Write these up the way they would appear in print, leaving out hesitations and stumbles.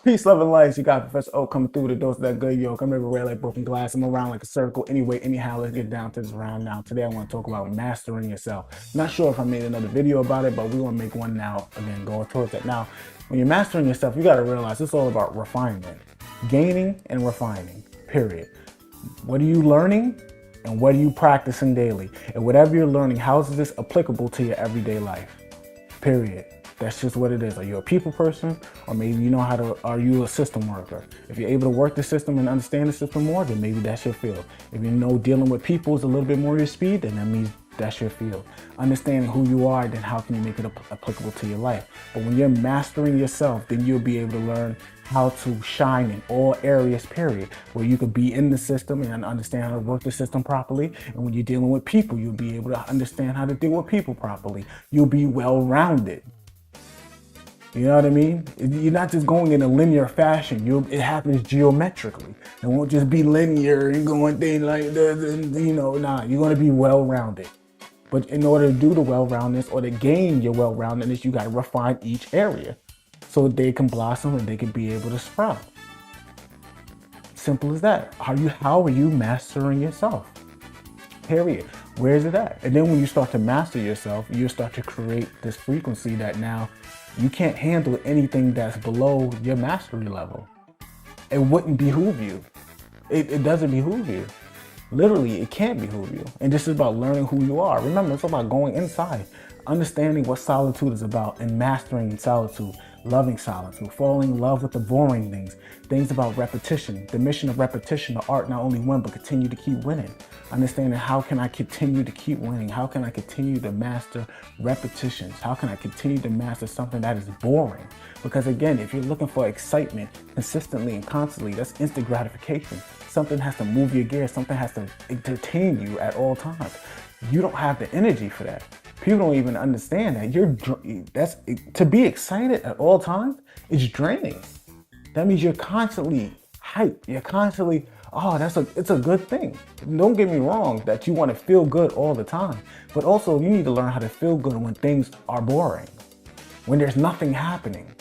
Peace, love, and light. You got Professor O coming through the dose of that good yo. Come everywhere like broken glass. I'm around like a circle. Anyway, anyhow, let's get down to this round now. Today I want to talk about mastering yourself. Not sure if I made another video about it, but we want to make one now. Again, going towards that. Now, when you're mastering yourself, you got to realize it's all about refinement. Gaining and refining, period. What are you learning and what are you practicing daily? And whatever you're learning, how is this applicable to your everyday life? Period. That's just what it is. Are you a people person, or maybe you know how to, are you a system worker? If you're able to work the system and understand the system more, then maybe that's your field. If you know dealing with people is a little bit more your speed, then that means that's your field. Understanding who you are, then how can you make it applicable to your life? But when you're mastering yourself, then you'll be able to learn how to shine in all areas, period, where you could be in the system and understand how to work the system properly. And when you're dealing with people, you'll be able to understand how to deal with people properly. You'll be well-rounded. You know what I mean? You're not just going in a linear fashion. It happens geometrically. It won't just be linear and going things like that, you know, nah, you're going to be well-rounded. But in order to do the well-roundedness or to gain your well-roundedness, you got to refine each area so they can blossom and they can be able to sprout. Simple as that. How are you mastering yourself? Period. Where is it at? And then when you start to master yourself, you start to create this frequency that now you can't handle anything that's below your mastery level. It wouldn't behoove you. It doesn't behoove you. Literally, it can't behoove you. And this is about learning who you are. Remember, it's about going inside, understanding what solitude is about and mastering solitude, loving solitude, falling in love with the boring things about repetition, the mission of repetition, the art not only win, but continue to keep winning. Understanding how can I continue to keep winning? How can I continue to master repetitions? How can I continue to master something that is boring? Because again, if you're looking for excitement consistently and constantly, that's instant gratification. Something has to move your gears. Something has to entertain you at all times. You don't have the energy for that. People don't even understand that to be excited at all times is draining. That means you're constantly hyped. You're constantly, it's a good thing. Don't get me wrong that you want to feel good all the time, but also you need to learn how to feel good when things are boring, when there's nothing happening.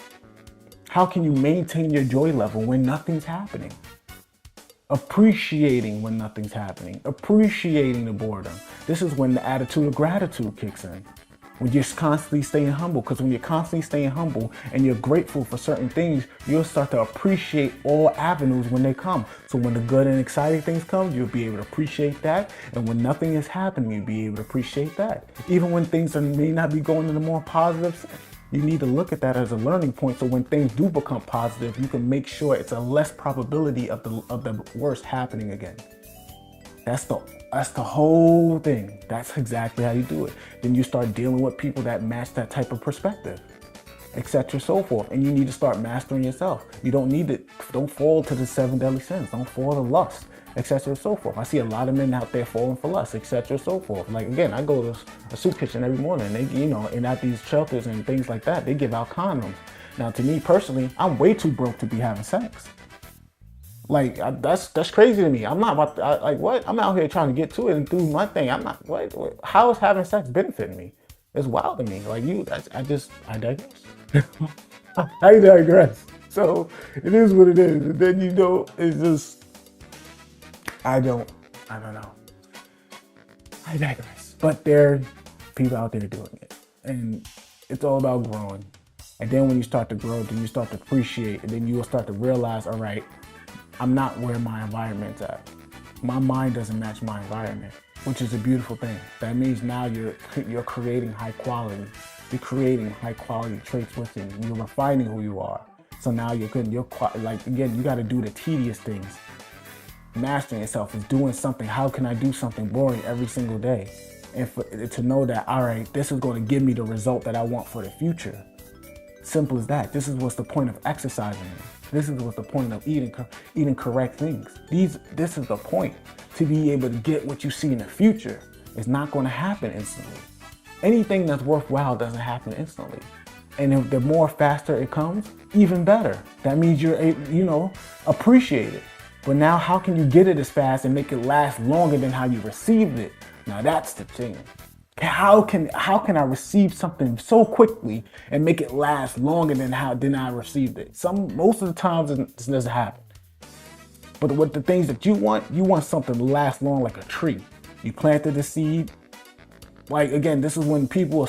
How can you maintain your joy level when nothing's happening? Appreciating when nothing's happening, appreciating the boredom. This is when the attitude of gratitude kicks in. When you're constantly staying humble, because when you're constantly staying humble and you're grateful for certain things, you'll start to appreciate all avenues when they come. So when the good and exciting things come, you'll be able to appreciate that. And when nothing is happening, you'll be able to appreciate that. Even when things may not be going in a more positive sense. You need to look at that as a learning point, so when things do become positive, you can make sure it's a less probability of the worst happening again. That's the whole thing. That's exactly how you do it. Then you start dealing with people that match that type of perspective, etc. so forth. And you need to start mastering yourself. You don't fall to the 7 deadly sins. Don't fall to lust, etc. so forth. I see a lot of men out there falling for lust, etc. so forth. Like again, I go to a soup kitchen every morning, and they, and at these shelters and things like that, they give out condoms. Now, to me personally, I'm way too broke to be having sex. Like that's crazy to me. I'm not about like what? I'm out here trying to get to it and do my thing. I'm not. What? How is having sex benefiting me? It's wild to me. Like I digress. I digress. So it is what it is. And then it's just I don't know. I digress. But there are people out there doing it, and it's all about growing. And then when you start to grow, then you start to appreciate, and then you will start to realize, all right, I'm not where my environment's at. My mind doesn't match my environment, which is a beautiful thing. That means now you're creating high quality. You're creating high quality traits within you. You're refining who you are. So now you're good. Again, you got to do the tedious things. Mastering yourself is doing something. How can I do something boring every single day? And to know that, all right, this is going to give me the result that I want for the future. Simple as that. This is what's the point of exercising. This is what's the point of eating correct things. This is the point, to be able to get what you see in the future. It's not going to happen instantly. Anything that's worthwhile doesn't happen instantly. And if the more faster it comes, even better. That means you're, appreciate it. But now how can you get it as fast and make it last longer than how you received it? Now that's the thing. How can I receive something so quickly and make it last longer than I received it? Most of the times this doesn't happen. But with the things that you want something to last long like a tree. You planted the seed. Like, again, this is when people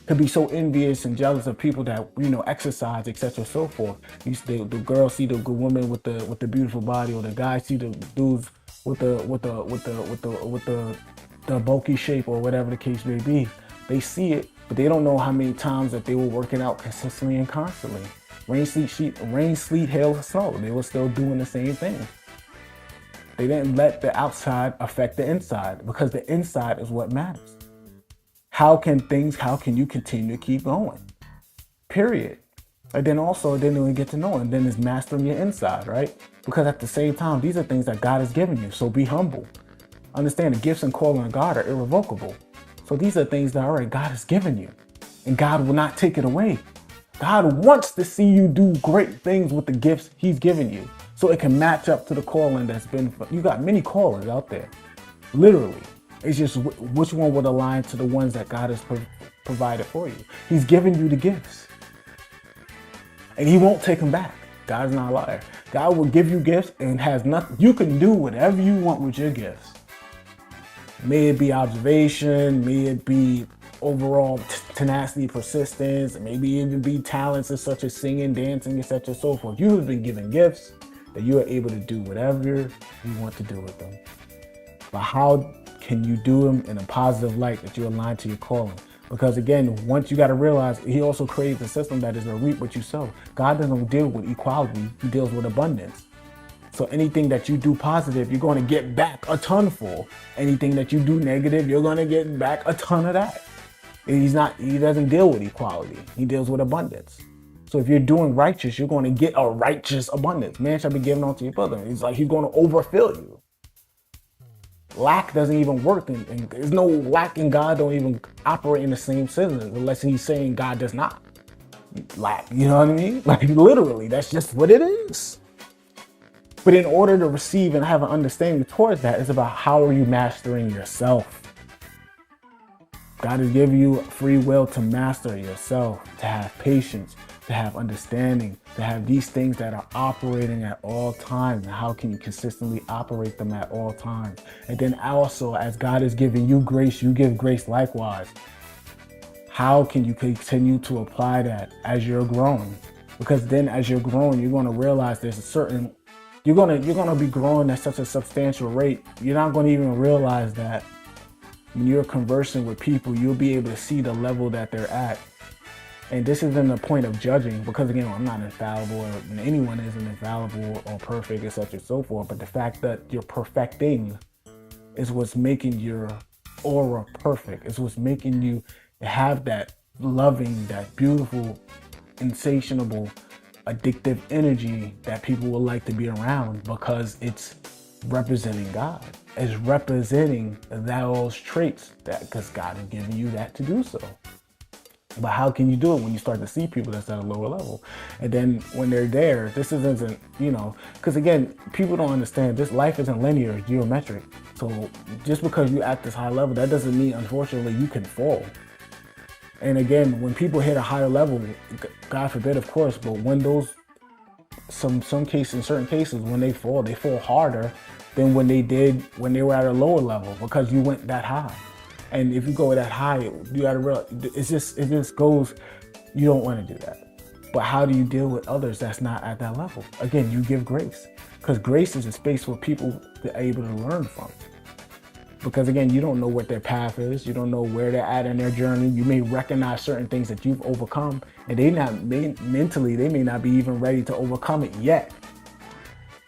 could be so envious and jealous of people that, exercise, etc. so forth. The girls see the good woman with the beautiful body, or the guys see the dudes with the bulky shape, or whatever the case may be. They see it, but they don't know how many times that they were working out consistently and constantly. Rain, sleet, hail, or snow. They were still doing the same thing. They didn't let the outside affect the inside, because the inside is what matters. How can you continue to keep going? Period. And then we get to know, and then it's mastering your inside, right? Because at the same time, these are things that God has given you. So be humble. Understand the gifts and calling of God are irrevocable. So these are things that, all right, God has given you, and God will not take it away. God wants to see you do great things with the gifts He's given you, so it can match up to the calling you got many callers out there, literally. It's just which one would align to the ones that God has provided for you. He's given you the gifts, and He won't take them back. God's not a liar. God will give you gifts and has nothing. You can do whatever you want with your gifts. May it be observation, may it be overall tenacity, persistence, maybe even be talents such as singing, dancing, etc. so forth. You have been given gifts that you are able to do whatever you want to do with them. But how can you do them in a positive light that you align to your calling? Because again, once you got to realize, He also creates a system that is a reap what you sow. God doesn't deal with equality, He deals with abundance. So anything that you do positive, you're going to get back a ton for. Anything that you do negative, you're going to get back a ton of that. He doesn't deal with equality. He deals with abundance. So if you're doing righteous, you're going to get a righteous abundance. Man shall be given unto your bosom. It's like He's going to overfill you. Lack doesn't even work, and there's no lack in God. Don't even operate in the same sense unless He's saying God does not lack. You know what I mean? Like, literally, that's just what it is. But in order to receive and have an understanding towards that, it's about how are you mastering yourself. God has given you free will to master yourself, to have patience, to have understanding, to have these things that are operating at all times. And how can you consistently operate them at all times? And then also, as God is giving you grace, you give grace likewise. How can you continue to apply that as you're growing? Because then as you're growing, you're going to realize you're going to be growing at such a substantial rate. You're not going to even realize that when you're conversing with people, you'll be able to see the level that they're at. And this isn't a point of judging, because again, I'm not infallible, and anyone isn't infallible or perfect, etc. so forth. But the fact that you're perfecting is what's making your aura perfect. It's what's making you have that loving, that beautiful, insatiable, addictive energy that people would like to be around, because it's representing God. It's representing those traits because God has given you that to do so. But how can you do it when you start to see people that's at a lower level? And then when they're there, this isn't, because again, people don't understand this life isn't linear, it's geometric. So just because you at this high level, that doesn't mean, unfortunately, you can fall. And again, when people hit a higher level, God forbid, of course, but when some cases, in certain cases, when they fall harder than when they were at a lower level, because you went that high. And if you go that high, you gotta realize, it just goes, you don't want to do that. But how do you deal with others that's not at that level? Again, you give grace, because grace is a space for people to be able to learn from. Because again, you don't know what their path is. You don't know where they're at in their journey. You may recognize certain things that you've overcome, and mentally, they may not be even ready to overcome it yet.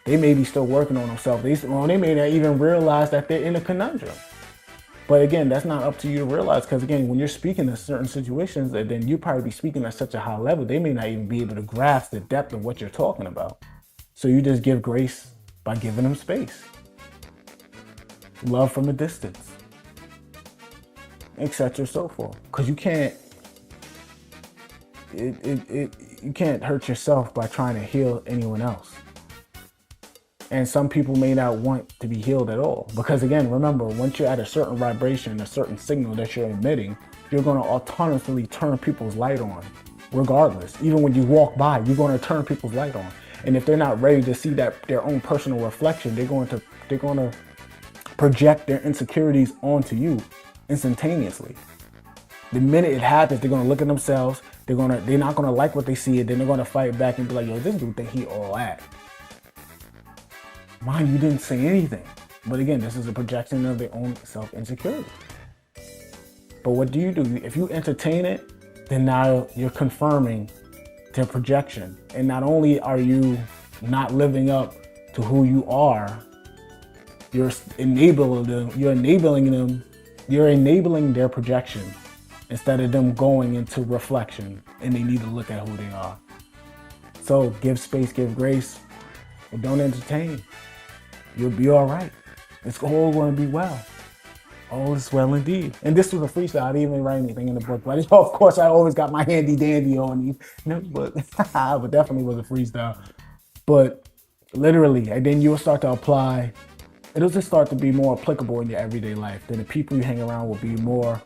They may be still working on themselves. They may not even realize that they're in a conundrum. But again, that's not up to you to realize, because again, when you're speaking in certain situations, then you probably be speaking at such a high level, they may not even be able to grasp the depth of what you're talking about. So you just give grace by giving them space. Love from a distance, etc. so forth. Because you can't hurt yourself by trying to heal anyone else. And some people may not want to be healed at all. Because again, remember, once you're at a certain vibration, a certain signal that you're emitting, you're going to autonomously turn people's light on, regardless. Even when you walk by, you're going to turn people's light on. And if they're not ready to see that their own personal reflection, they're going to project their insecurities onto you instantaneously. The minute it happens, they're gonna look at themselves. They're not gonna like what they see, and then they're gonna fight back and be like, "Yo, this dude think he all that." Mind you, didn't say anything, but again, this is a projection of their own self insecurity. But what do? If you entertain it, then now you're confirming their projection, and not only are you not living up to who you are, you're enabling their projection instead of them going into reflection, and they need to look at who they are. So give space, give grace, but don't entertain. You'll be all right. It's all going to be well. All is well indeed. And this was a freestyle. I didn't even write anything in the book, but of course I always got my handy dandy on these notebooks. But definitely was a freestyle. But literally, and then you'll start to apply. It'll just start to be more applicable in your everyday life. Then the people you hang around will be more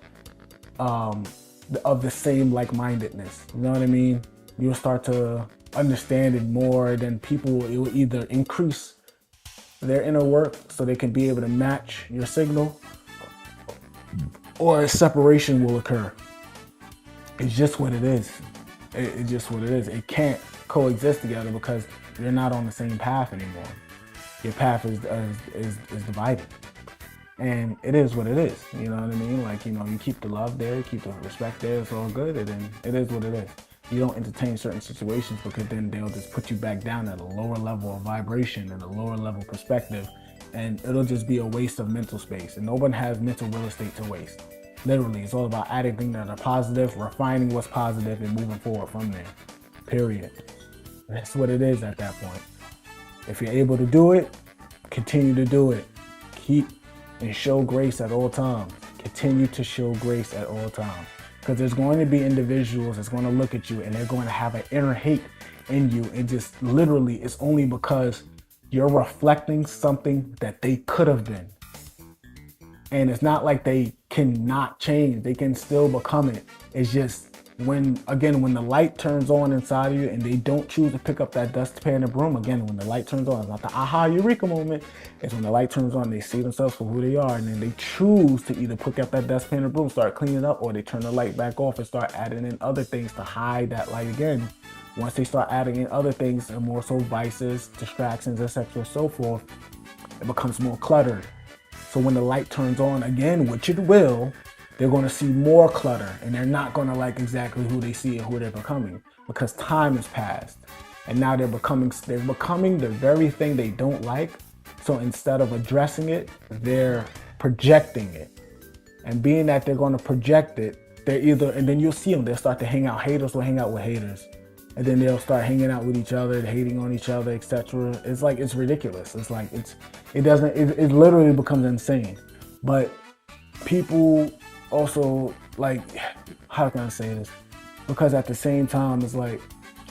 of the same like-mindedness. You know what I mean? You'll start to understand it more. Then people, it will either increase their inner work so they can be able to match your signal, or a separation will occur. It's just what it is. It's just what it is. It can't coexist together because you're not on the same path anymore. Your path is divided. And it is what it is. You know what I mean? Like, you know, you keep the love there, you keep the respect there, it's all good, and then it is what it is. You don't entertain certain situations because then they'll just put you back down at a lower level of vibration and a lower level perspective. And it'll just be a waste of mental space. And no one has mental real estate to waste. Literally, it's all about adding things that are positive, refining what's positive, and moving forward from there. Period. That's what it is at that point. If you're able to do it, continue to do it. Keep and show grace at all times. Continue to show grace at all times. Because there's going to be individuals that's going to look at you and they're going to have an inner hate in you. And just literally, it's only because you're reflecting something that they could have been. And it's not like they cannot change. They can still become it. It's just when the light turns on inside of you and they don't choose to pick up that dustpan and broom, again, when the light turns on, it's not the aha eureka moment. It's when the light turns on, they see themselves for who they are, and then they choose to either pick up that dustpan and broom, start cleaning up, or they turn the light back off and start adding in other things to hide that light again. Once they start adding in other things, and more so vices, distractions, etc., so forth, it becomes more cluttered. So when the light turns on again, which it will, they're going to see more clutter, and they're not going to like exactly who they see and who they're becoming, because time has passed. And now they're becoming the very thing they don't like. So instead of addressing it, they're projecting it. And being that they're going to project it, and then you'll see them, they'll start to hang out. Haters will hang out with haters. And then they'll start hanging out with each other, hating on each other, etc. It's like, it's ridiculous. It's like, it literally becomes insane. But people also, like, how can I say this? Because at the same time, it's like,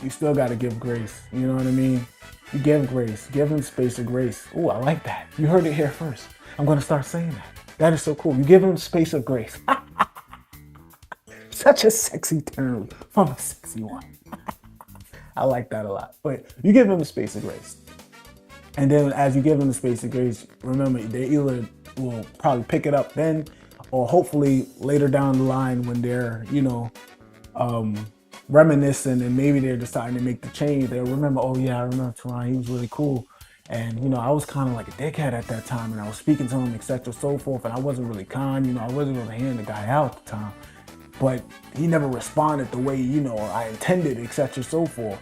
you still got to give grace. You know what I mean? You give grace, give them space of grace. Ooh, I like that. You heard it here first. I'm going to start saying that. That is so cool. You give them space of grace. Such a sexy term from a sexy one. I like that a lot. But you give them the space of grace. And then as you give them the space of grace, remember, they either will probably pick it up then, or hopefully later down the line when they're, reminiscing and maybe they're deciding to make the change, they'll remember, oh yeah, I remember Teron, he was really cool. And, I was kind of like a dickhead at that time, and I was speaking to him, etc., so forth, and I wasn't really kind, I wasn't really hearing the guy out at the time. But he never responded the way, I intended, etc., so forth.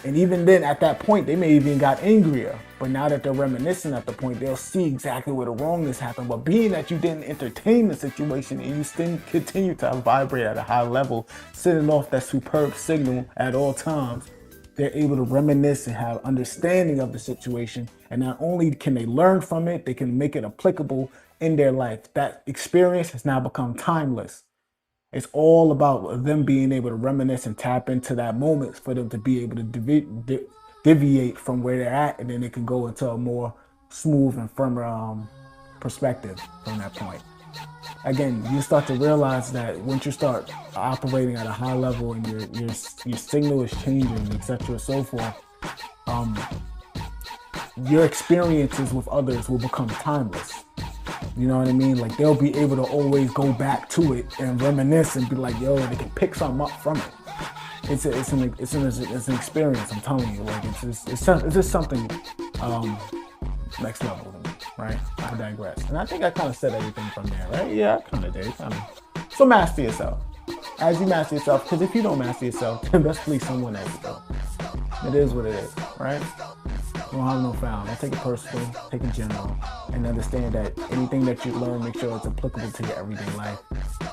And even then, at that point, they may even got angrier. But now that they're reminiscing at the point, they'll see exactly where the wrongness happened. But being that you didn't entertain the situation and you still continue to vibrate at a high level, sending off that superb signal at all times, they're able to reminisce and have understanding of the situation. And not only can they learn from it, they can make it applicable in their life. That experience has now become timeless. It's all about them being able to reminisce and tap into that moment for them to be able to deviate from where they're at, and then they can go into a more smooth and firmer perspective from that point. Again, you start to realize that once you start operating at a high level and your signal is changing, etc. and so forth, your experiences with others will become timeless. You know what I mean? Like, they'll be able to always go back to it and reminisce and be like, yo, they can pick something up from it. It's an experience. I'm telling you, like, it's just something next level to me, right? I digress. And I think I kind of said everything from there, right? Yeah, I kind of did. So master yourself. As you master yourself, because if you don't master yourself, then best please someone else will. It is what it is, right? Don't have no foul. Don't take it personal, take it general, and understand that anything that you learn, make sure it's applicable to your everyday life.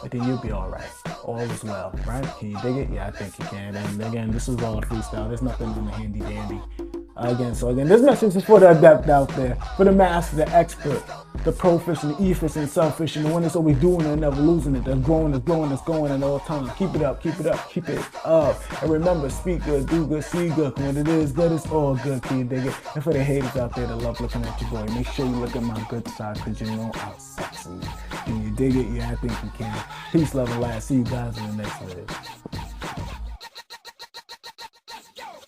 But then you'll be all right. All is well, right? Can you dig it? Yeah, I think you can. And again, this is all a freestyle. There's nothing in the handy dandy. So this message is for the adept out there, for the master, the expert, the proficient, the efficient, selfish, and the one that's always doing it and never losing it, that's growing, that's going at all times. Keep it up, keep it up, keep it up. And remember, speak good, do good, see good. When it is good, it's all good. Can you dig it? And for the haters out there that love looking at your boy, make sure you look at my good side, because you know I'm sexy. Can you dig it? Yeah, I think you can. Peace, love, and light. See you guys in the next video.